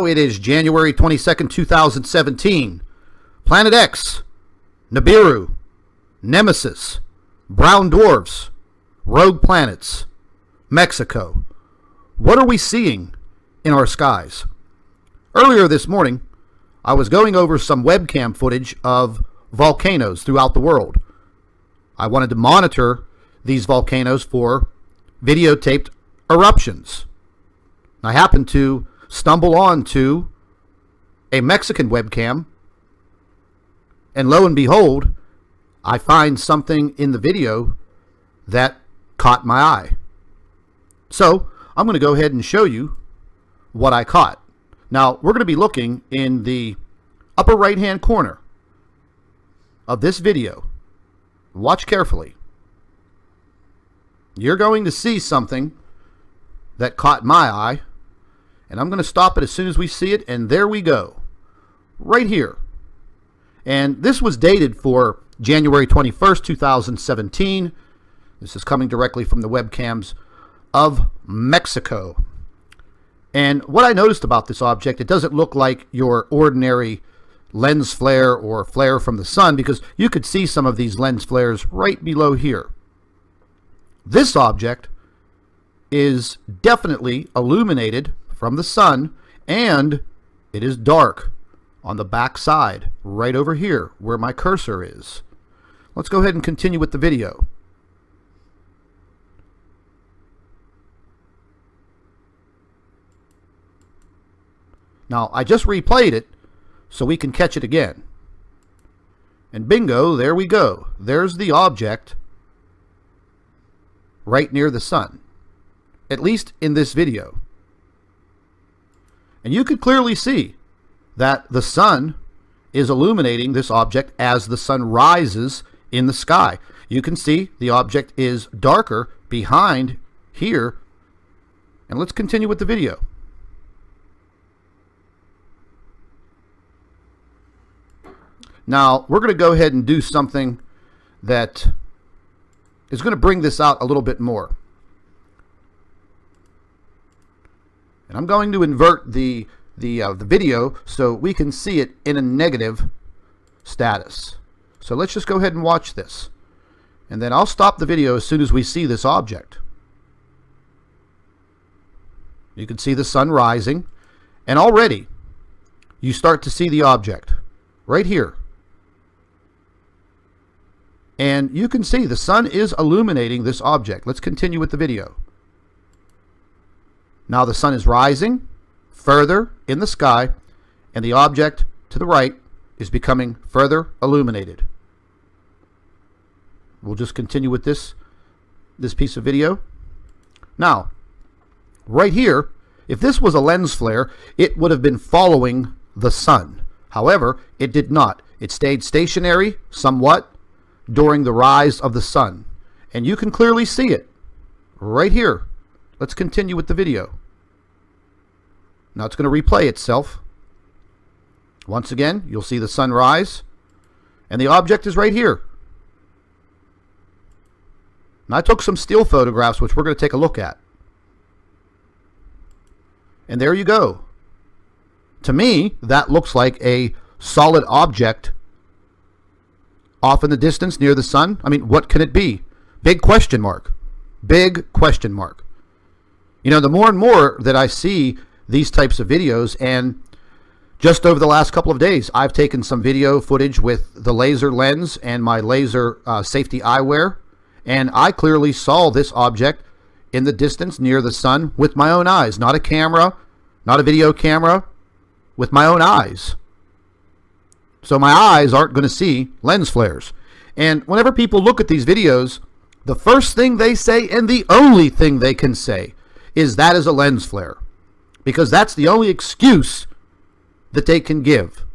It is January 22nd, 2017. Planet X, Nibiru, Nemesis, brown dwarfs, rogue planets, Mexico. What are we seeing in our skies? Earlier this morning, I was going over some webcam footage of volcanoes throughout the world. I wanted to monitor these volcanoes for videotaped eruptions. I happened to stumble onto a Mexican webcam, and lo and behold, I find something in the video that caught my eye. So I'm going to go ahead and show you what I caught. Now we're going to be looking in the upper right hand corner of this video. Watch carefully. You're going to see something that caught my eye, and I'm going to stop it as soon as we see it, and there we go. Right here. And this was dated for January 21st, 2017. This is coming directly from the webcams of Mexico. And what I noticed about this object, it doesn't look like your ordinary lens flare or flare from the sun, because you could see some of these lens flares right below here. This object is definitely illuminated from the sun, and it is dark on the back side right over here where my cursor is. Let's go ahead and continue with the video. Now I just replayed it so we can catch it again, and bingo, there we go. There's the object right near the sun, at least in this video. And you could clearly see that the sun is illuminating this object as the sun rises in the sky. You can see the object is darker behind here. And let's continue with the video. Now we're going to go ahead and do something that is going to bring this out a little bit more. And I'm going to invert the video so we can see it in a negative status. So let's just go ahead and watch this, and then I'll stop the video as soon as we see this object. You can see the sun rising, and already you start to see the object right here. And you can see the sun is illuminating this object. Let's continue with the video. Now the sun is rising further in the sky, and the object to the right is becoming further illuminated. We'll just continue with this piece of video. Now, right here, if this was a lens flare, it would have been following the sun. However, it did not. It stayed stationary somewhat during the rise of the sun, and you can clearly see it right here. Let's continue with the video. Now it's going to replay itself. Once again, you'll see the sun rise, and the object is right here. Now I took some still photographs, which we're going to take a look at. And there you go. To me, that looks like a solid object off in the distance near the sun. I mean, what can it be? Big question mark. Big question mark. You know, the more and more that I see these types of videos, and just over the last couple of days, I've taken some video footage with the laser lens and my laser safety eyewear, and I clearly saw this object in the distance near the sun with my own eyes. Not a camera, not a video camera, with my own eyes. So my eyes aren't going to see lens flares. And whenever people look at these videos, the first thing they say, and the only thing they can say, is that is a lens flare, because that's the only excuse that they can give.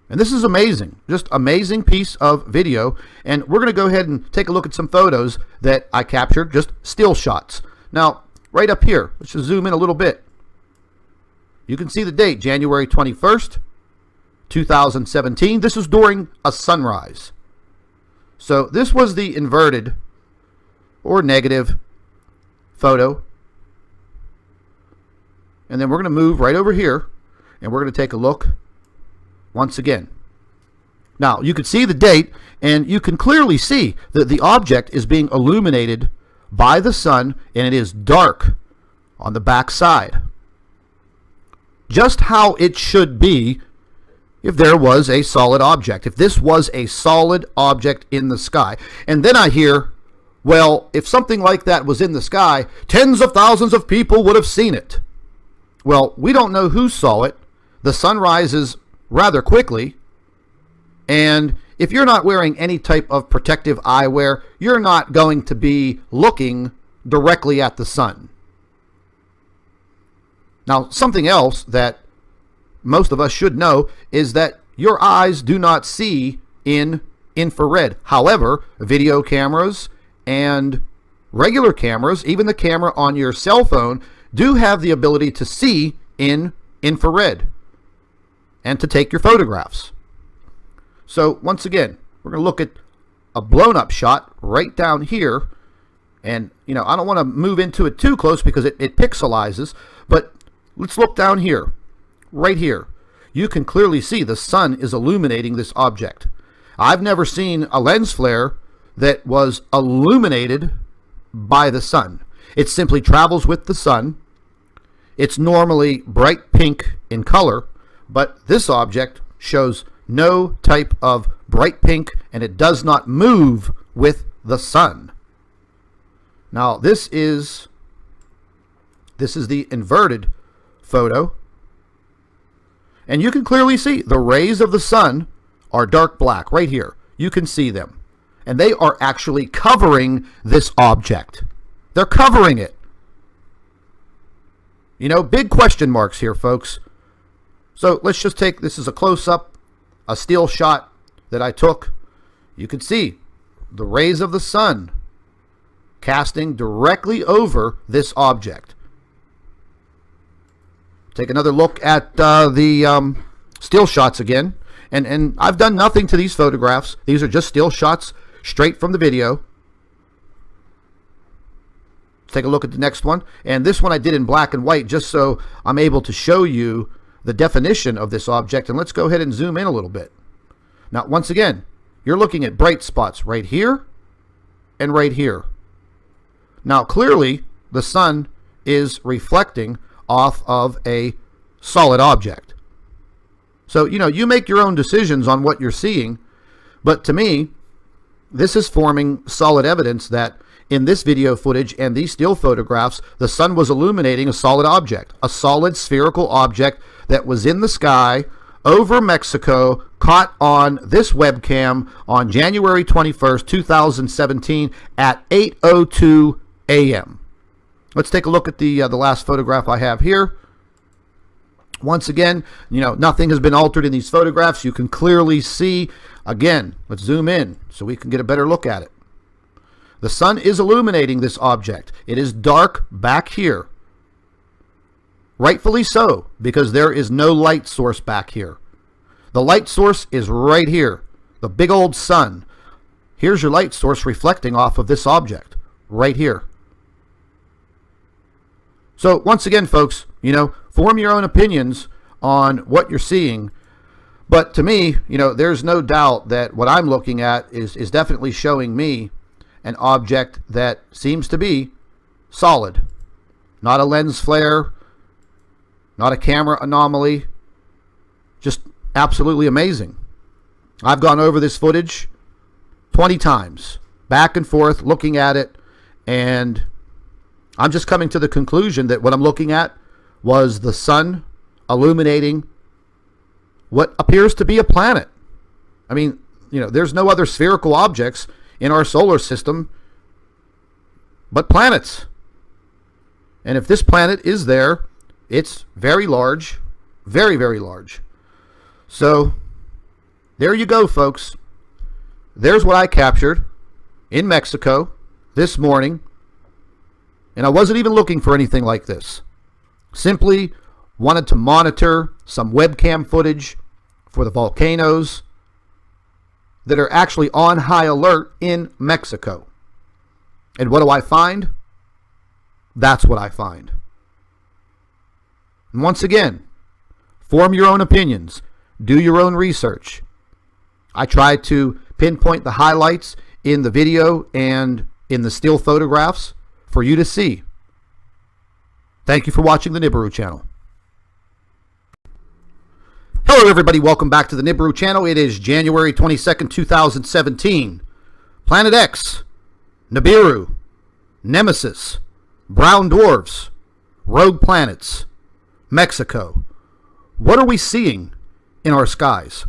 And this is amazing, just amazing piece of video. And we're going to go ahead and take a look at some photos that I captured, just still shots. Now, right up here, let's just zoom in a little bit. You can see the date, January 21st, 2017. This is during a sunrise. So this was the inverted or negative photo and then we're going to move right over here, and we're going to take a look once again. Now, you can see the date, and you can clearly see that the object is being illuminated by the sun, and it is dark on the back side. Just how it should be if there was a solid object, if this was a solid object in the sky. And then I hear, well, if something like that was in the sky, tens of thousands of people would have seen it. Well, we don't know who saw it. The sun rises rather quickly, and if you're not wearing any type of protective eyewear, you're not going to be looking directly at the sun. Now, something else that most of us should know is that your eyes do not see in infrared. However, video cameras and regular cameras, even the camera on your cell phone, do have the ability to see in infrared and to take your photographs. So once again, we're going to look at a blown up shot right down here. And, you know, I don't want to move into it too close because it pixelizes, but let's look down here, right here. You can clearly see the sun is illuminating this object. I've never seen a lens flare that was illuminated by the sun. It simply travels with the sun. It's normally bright pink in color, but this object shows no type of bright pink, and it does not move with the sun. Now, this is the inverted photo, and you can clearly see the rays of the sun are dark black right here. You can see them, and they are actually covering this object. They're covering it. You know, big question marks here, folks. So let's just take, this is a close-up, a still shot that I took. You can see the rays of the sun casting directly over this object. Take another look at the still shots again. And I've done nothing to these photographs. These are just still shots straight from the video. Take a look at the next one. And this one I did in black and white just so I'm able to show you the definition of this object. And let's go ahead and zoom in a little bit. Now, once again, you're looking at bright spots right here and right here. Now, clearly, the sun is reflecting off of a solid object. So, you know, you make your own decisions on what you're seeing. But to me, this is forming solid evidence that in this video footage and these still photographs, the sun was illuminating a solid object, a solid spherical object that was in the sky over Mexico, caught on this webcam on January 21st, 2017 at 8:02 a.m. Let's take a look at the last photograph I have here. Once again, you know, nothing has been altered in these photographs. You can clearly see, again, let's zoom in so we can get a better look at it. The sun is illuminating this object. It is dark back here. Rightfully so, because there is no light source back here. The light source is right here, the big old sun. Here's your light source reflecting off of this object, right here. So once again, folks, you know, form your own opinions on what you're seeing. But to me, you know, there's no doubt that what I'm looking at is definitely showing me an object that seems to be solid. Not a lens flare, not a camera anomaly, just absolutely amazing. I've gone over this footage 20 times, back and forth, looking at it, and I'm just coming to the conclusion that what I'm looking at was the sun illuminating what appears to be a planet. I mean, you know, there's no other spherical objects in our solar system but planets. And if this planet is there, it's very large, very, very large. So there you go, folks. There's what I captured in Mexico this morning. And I wasn't even looking for anything like this. Simply wanted to monitor some webcam footage for the volcanoes that are actually on high alert in Mexico. And what do I find? That's what I find. And once again, form your own opinions. Do your own research. I try to pinpoint the highlights in the video and in the still photographs for you to see. Thank you for watching the Nibiru channel. Hello everybody, welcome back to the Nibiru channel. It is January 22nd, 2017. Planet X, Nibiru, Nemesis, brown dwarfs, rogue planets, Mexico. What are we seeing in our skies?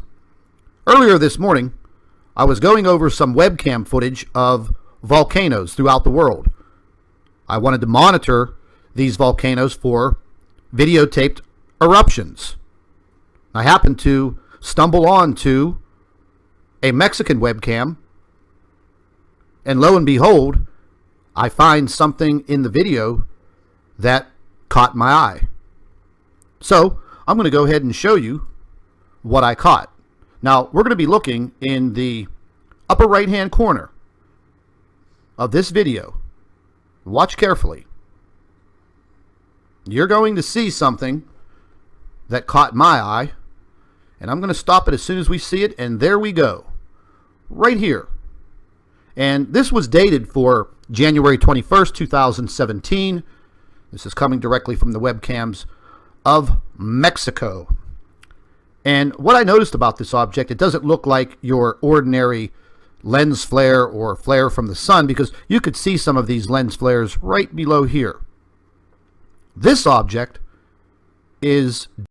Earlier this morning, I was going over some webcam footage of volcanoes throughout the world. I wanted to monitor these volcanoes for videotaped eruptions. I happened to stumble onto a Mexican webcam, and lo and behold, I find something in the video that caught my eye. So I'm going to go ahead and show you what I caught. Now, we're going to be looking in the upper right-hand corner of this video. Watch carefully. You're going to see something that caught my eye, and I'm going to stop it as soon as we see it, and there we go. Right here. And this was dated for January 21st, 2017. This is coming directly from the webcams of Mexico. And what I noticed about this object, it doesn't look like your ordinary lens flare or flare from the sun, because you could see some of these lens flares right below here. This object is